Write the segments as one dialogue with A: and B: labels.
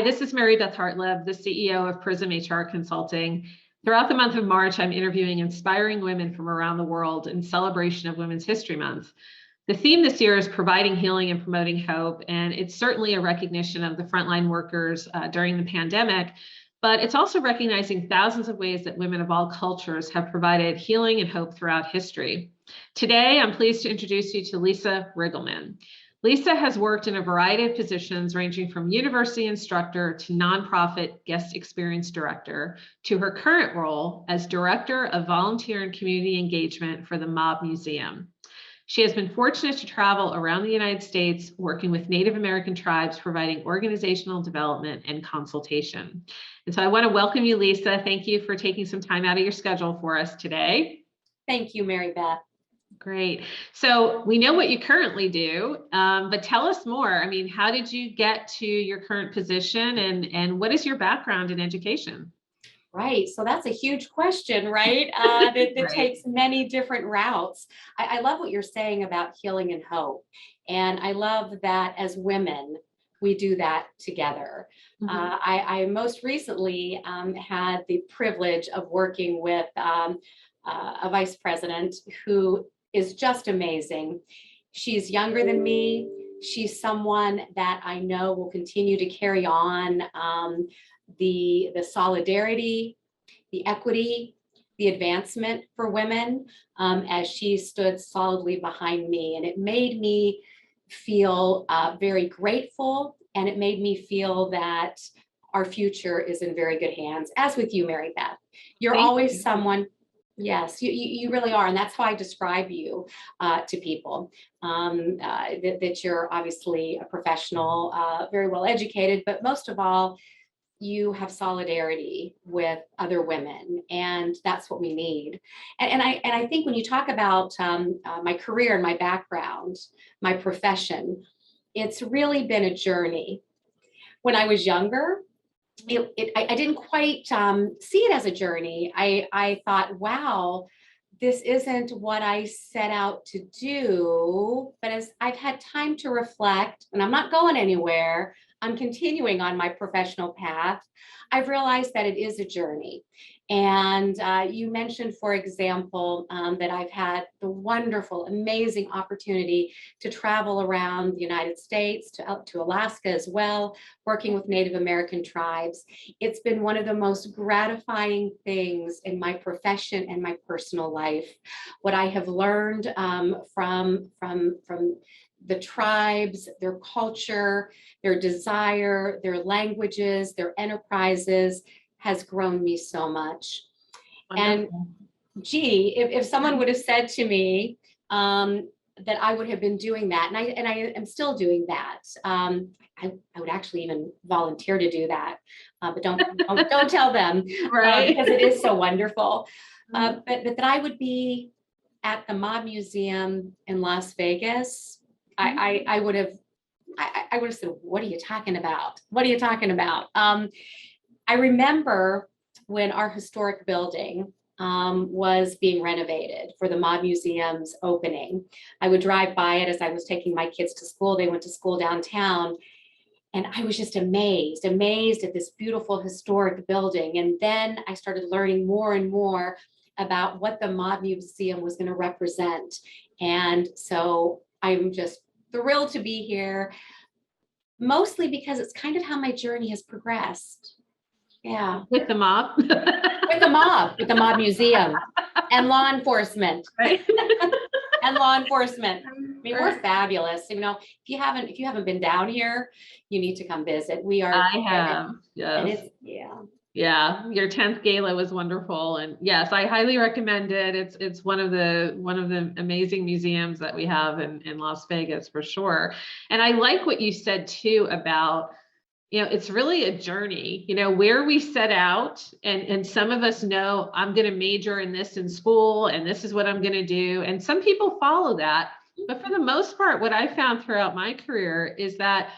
A: Hi, this is Mary Beth Hartleb, the CEO of Prism HR Consulting. Throughout the month of March, I'm interviewing inspiring women from around the world in celebration of Women's History Month. The theme this year is providing healing and promoting hope, and it's certainly a recognition of the frontline workers during the pandemic, but it's also recognizing thousands of ways that women of all cultures have provided healing and hope throughout history. Today, I'm pleased to introduce you to Lisa Riggleman. Lisa has worked in a variety of positions ranging from university instructor to nonprofit guest experience director to her current role as director of volunteer and community engagement for the Mob Museum. She has been fortunate to travel around the United States working with Native American tribes, providing organizational development and consultation. And so I want to welcome you, Lisa. Thank you for taking some time out of your schedule for us today.
B: Thank you, Mary Beth.
A: Great. So we know what you currently do, but tell us more. I mean, how did you get to your current position and what is your background in education?
B: Right. So that's a huge question, right? That
A: Right.
B: takes many different routes. I love what you're saying about healing and hope. And I love that as women, we do that together.
A: Mm-hmm.
B: I most recently had the privilege of working with a vice president who is just amazing. She's younger than me. She's someone that I know will continue to carry on the solidarity, the equity, the advancement for women as she stood solidly behind me. And it made me feel very grateful, and it made me feel that our future is in very good hands, as with you, Mary Beth. You're always someone. Yes, you really are. And that's how I describe you to people, that you're obviously a professional, very well educated, but most of all, you have solidarity with other women. And that's what we need. And I think when you talk about my career and my background, my profession, it's really been a journey. When I was younger, I didn't quite see it as a journey. I thought, wow, this isn't what I set out to do. But as I've had time to reflect, and I'm not going anywhere, I'm continuing on my professional path, I've realized that it is a journey. And you mentioned, for example, that I've had the wonderful, amazing opportunity to travel around the United States, to Alaska as well, working with Native American tribes. It's been one of the most gratifying things in my profession and my personal life. What I have learned from the tribes, their culture, their desire, their languages, their enterprises, has grown me so much. Wonderful. And gee, if someone would have said to me that I would have been doing that, and I am still doing that, I would actually even volunteer to do that, but don't tell them, right? Because it is so wonderful. But that I would be at the Mob Museum in Las Vegas, I would have said, "What are you talking about? What are you talking about?" I remember when our historic building was being renovated for the Mob Museum's opening. I would drive by it as I was taking my kids to school. They went to school downtown. And I was just amazed at this beautiful historic building. And then I started learning more and more about what the Mob Museum was going to represent. And so I'm just thrilled to be here, mostly because it's kind of how my journey has progressed. Yeah.
A: With the mob?
B: With the Mob Museum and law enforcement. Right. And law enforcement. I mean, we're fabulous. You know, if you haven't been down here, you need to come visit. We are.
A: I have. Yes. Yeah, your 10th gala was wonderful, and yes, I highly recommend it. It's one of the amazing museums that we have in Las Vegas for sure. And I like what you said too about, you know, it's really a journey, you know, where we set out, and some of us know I'm going to major in this in school and this is what I'm going to do. And some people follow that. But for the most part, what I found throughout my career is that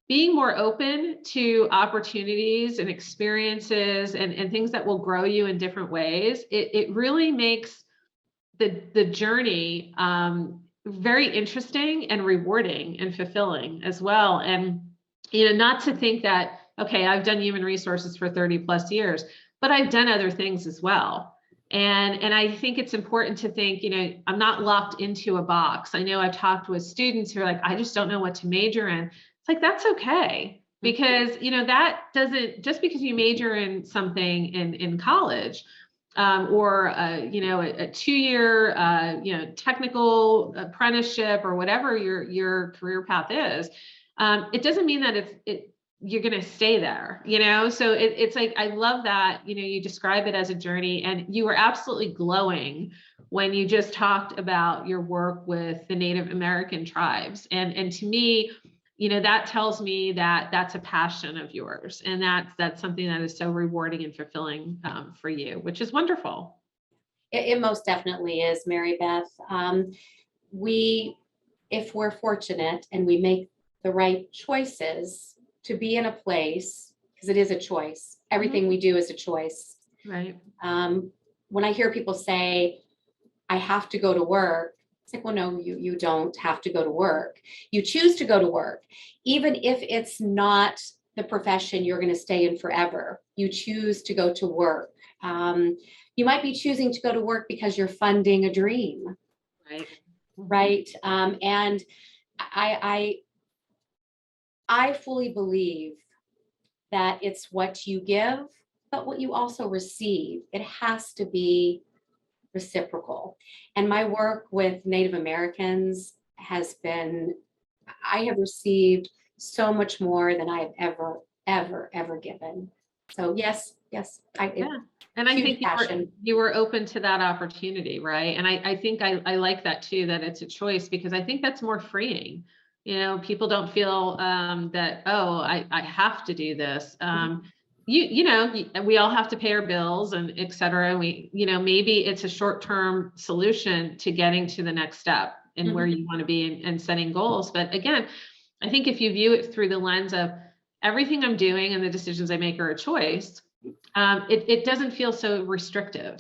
A: being more open to opportunities and experiences and things that will grow you in different ways, it really makes the journey very interesting and rewarding and fulfilling as well. And, you know, not to think that okay, I've done human resources for 30 plus years, but I've done other things as well. And I think it's important to think, I'm not locked into a box. I know I've talked with students who are like, I just don't know what to major in. It's like, that's okay. Because, that doesn't, just because you major in something in college, or a 2-year, technical apprenticeship or whatever your career path is, it doesn't mean that you're going to stay there, so it's like, I love that, you describe it as a journey, and you were absolutely glowing when you just talked about your work with the Native American tribes. And to me, that tells me that that's a passion of yours, and that's something that is so rewarding and fulfilling for you, which is wonderful.
B: It most definitely is, Mary Beth. If we're fortunate and we make the right choices to be in a place, because it is a choice, everything we do is a choice.
A: Right.
B: When I hear people say, I have to go to work, it's like, well, no, you don't have to go to work. You choose to go to work, even if it's not the profession you're going to stay in forever. You choose to go to work. You might be choosing to go to work because you're funding a dream.
A: Right.
B: Right. And I fully believe that it's what you give, but what you also receive. It has to be reciprocal. And my work with Native Americans I have received so much more than I've ever given. So yes, yeah.
A: And I think
B: passion.
A: you were open to that opportunity, right? And I think I like that too, that it's a choice, because I think that's more freeing. People don't feel that, oh, I have to do this. We all have to pay our bills and et cetera. And maybe it's a short-term solution to getting to the next step and where you want to be and setting goals. But again, I think if you view it through the lens of everything I'm doing and the decisions I make are a choice, it doesn't feel so restrictive.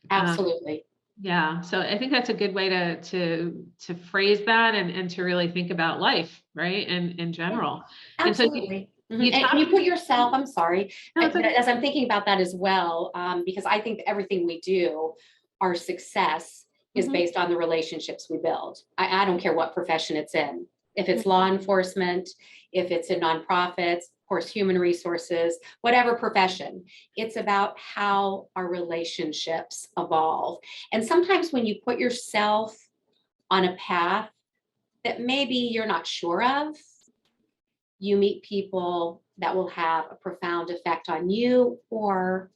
B: Absolutely.
A: Yeah. So I think that's a good way to phrase that and to really think about life, right? And in general.
B: Yeah, absolutely. And you put yourself, I'm sorry, as I'm thinking about that as well, because I think everything we do, our success is based on the relationships we build. I don't care what profession it's in. If it's law enforcement, if it's in nonprofits, of course, human resources, whatever profession, it's about how our relationships evolve. And sometimes when you put yourself on a path that maybe you're not sure of, you meet people that will have a profound effect on you, or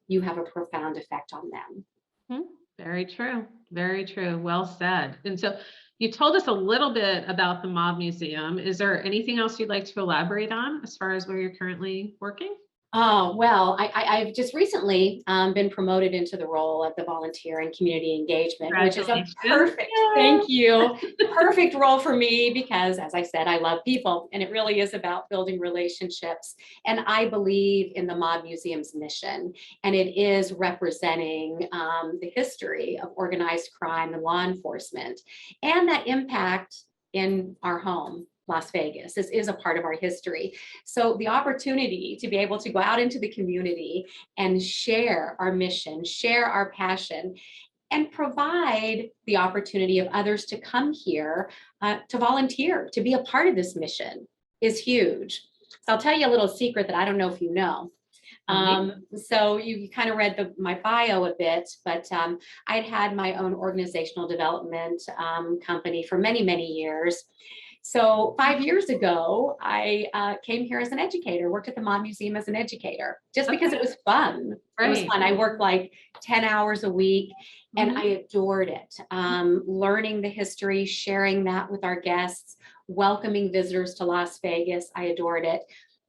B: you have a profound effect on them.
A: Very true. Very true. Well said. And so you told us a little bit about the Mob Museum. Is there anything else you'd like to elaborate on as far as where you're currently working?
B: Oh, well, I've just recently been promoted into the role of the volunteer and community engagement, which is a perfect, thank you, perfect role for me, because as I said, I love people, and it really is about building relationships. And I believe in the Mob Museum's mission, and it is representing the history of organized crime and law enforcement, and that impact in our home, Las Vegas. This is a part of our history. So the opportunity to be able to go out into the community and share our mission, share our passion, and provide the opportunity of others to come here to volunteer, to be a part of this mission is huge. So I'll tell you a little secret that I don't know if you know. So you kind of read my bio a bit, but I'd had my own organizational development company for many, many years. So 5 years ago, I came here as an educator, worked at the Mob Museum as an educator, just because it was fun. Right. It was fun. I worked like 10 hours a week, and I adored it. Learning the history, sharing that with our guests, welcoming visitors to Las Vegas. I adored it.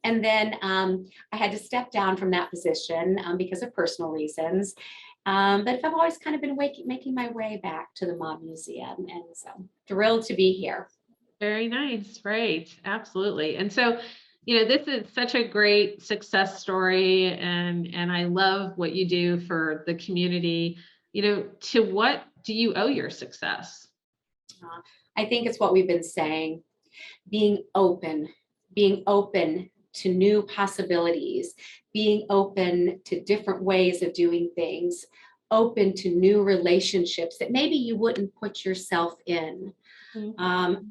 B: And then I had to step down from that position because of personal reasons. But I've always kind of been making my way back to the Mob Museum. And so thrilled to be here.
A: Very nice. Right. Absolutely. And so, this is such a great success story, and I love what you do for the community. To what do you owe your success?
B: I think it's what we've been saying, being open to new possibilities, being open to different ways of doing things, open to new relationships that maybe you wouldn't put yourself in.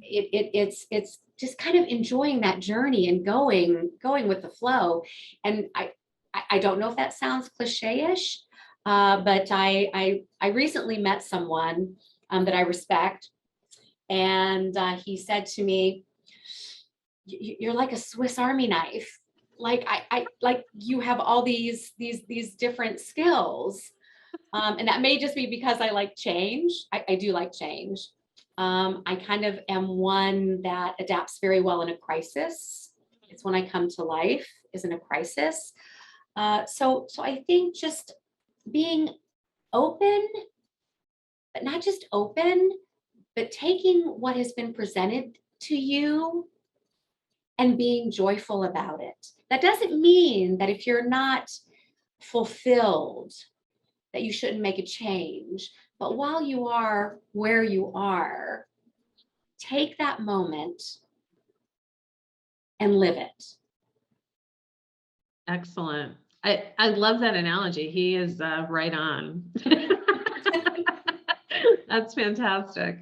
B: It's just kind of enjoying that journey and going with the flow. And I don't know if that sounds cliche-ish, but I recently met someone that I respect, and he said to me, "You're like a Swiss Army knife. Like I like you have all these different skills." And that may just be because I like change. I do like change. I kind of am one that adapts very well in a crisis. It's when I come to life is in a crisis. So I think just being open, but not just open, but taking what has been presented to you and being joyful about it. That doesn't mean that if you're not fulfilled, that you shouldn't make a change. But while you are where you are, take that moment and live it.
A: Excellent. I love that analogy. He is right on. That's fantastic.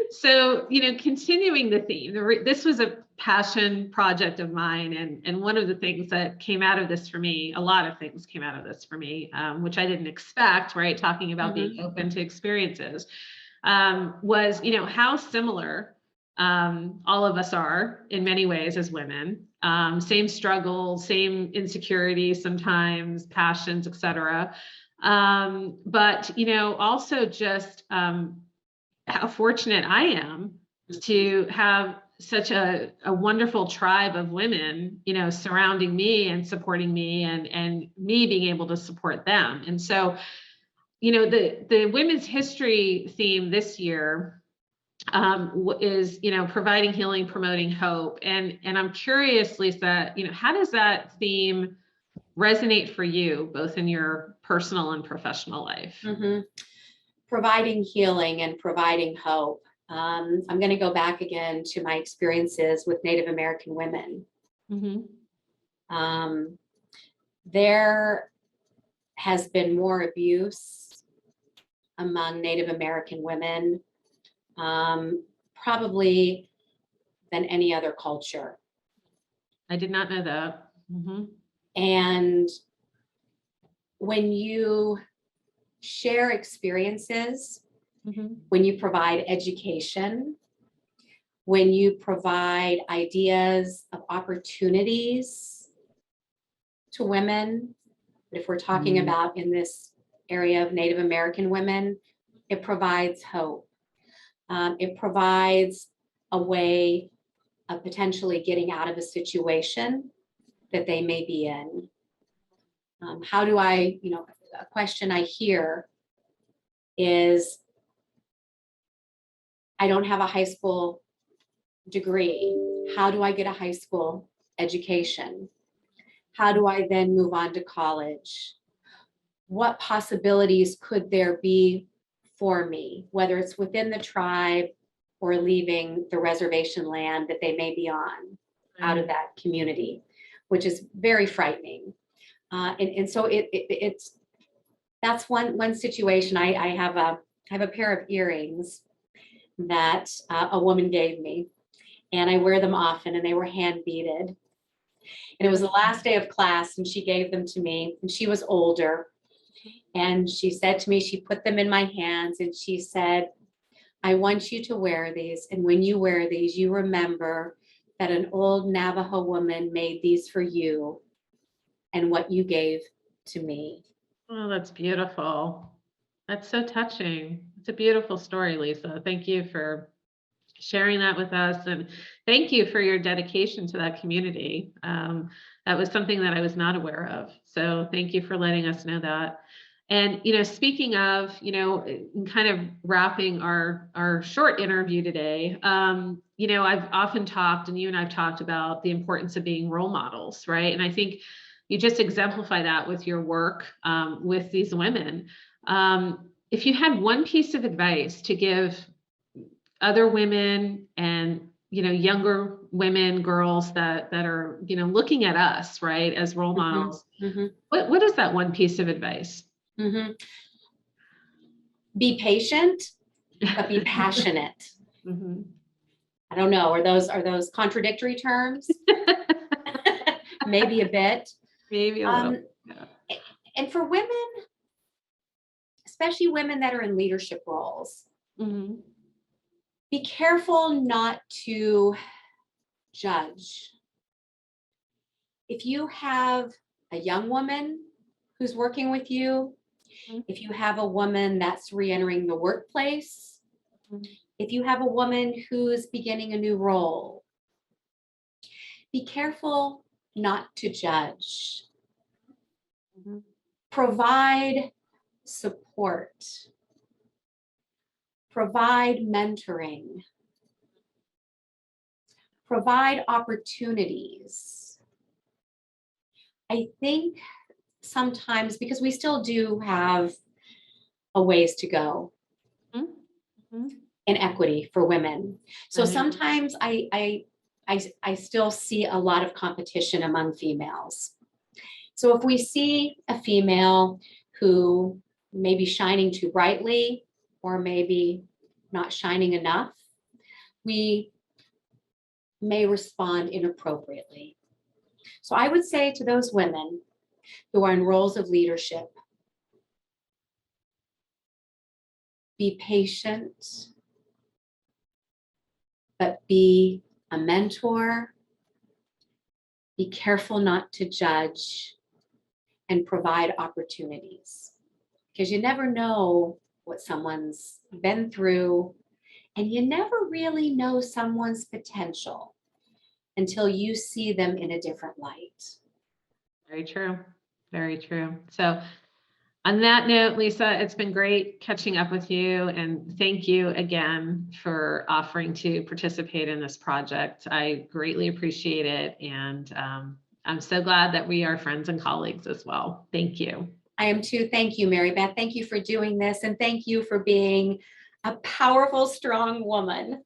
A: So, continuing the theme, this was a passion project of mine. And one of the things that came out of this for me, a lot of things came out of this for me, which I didn't expect, right? Talking about being open to experiences, was, how similar all of us are in many ways as women. Same struggles, same insecurities, sometimes passions, etc. But, also just how fortunate I am to have such a wonderful tribe of women, surrounding me and supporting me, and me being able to support them. And so, the women's history theme this year is, providing healing, promoting hope. And I'm curious, Lisa, how does that theme resonate for you, both in your personal and professional life?
B: Providing healing and providing hope. I'm going to go back again to my experiences with Native American women. There has been more abuse among Native American women, probably than any other culture.
A: I did not know that.
B: And when you share experiences, when you provide education, when you provide ideas of opportunities to women, but if we're talking about in this area of Native American women, it provides hope. It provides a way of potentially getting out of a situation that they may be in. How do I, a question I hear is, I don't have a high school degree. How do I get a high school education? How do I then move on to college? What possibilities could there be for me, whether it's within the tribe or leaving the reservation land that they may be on, out of that community, which is very frightening. And so it's that's one situation. I have a pair of earrings that a woman gave me, and I wear them often, and they were hand beaded. And it was the last day of class, and she gave them to me, and she was older. And she said to me, she put them in my hands, and she said, "I want you to wear these. And when you wear these, you remember that an old Navajo woman made these for you and what you gave to me."
A: Oh, that's beautiful. That's so touching. It's a beautiful story, Lisa. Thank you for sharing that with us. And thank you for your dedication to that community. That was something that I was not aware of. So thank you for letting us know that. And, speaking of, kind of wrapping our short interview today, I've often talked, and you and I've talked about the importance of being role models, right? And I think you just exemplify that with your work with these women. If you had one piece of advice to give other women and, younger women, girls that are, looking at us, right, as role models. What is that one piece of advice?
B: Be patient, but be passionate.
A: Mm-hmm.
B: I don't know. Are those contradictory terms? Maybe a bit.
A: Maybe a little. Yeah.
B: And for women, especially women that are in leadership roles, be careful not to judge. If you have a young woman who's working with you, if you have a woman that's re-entering the workplace, if you have a woman who's beginning a new role, be careful not to judge. Provide support. Provide mentoring. Provide opportunities. I think sometimes, because we still do have a ways to go in equity for women. So sometimes I still see a lot of competition among females. So if we see a female who may be shining too brightly or maybe not shining enough, we may respond inappropriately. So I would say to those women who are in roles of leadership, be patient, but be a mentor. Be careful not to judge, and provide opportunities, because you never know what someone's been through, and you never really know someone's potential until you see them in a different light.
A: Very true. Very true. So on that note, Lisa, it's been great catching up with you, and thank you again for offering to participate in this project. I greatly appreciate it, and I'm so glad that we are friends and colleagues as well. Thank you.
B: I am too. Thank you, Mary Beth. Thank you for doing this, and thank you for being a powerful, strong woman.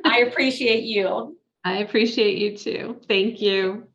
B: I appreciate you.
A: I appreciate you too. Thank you.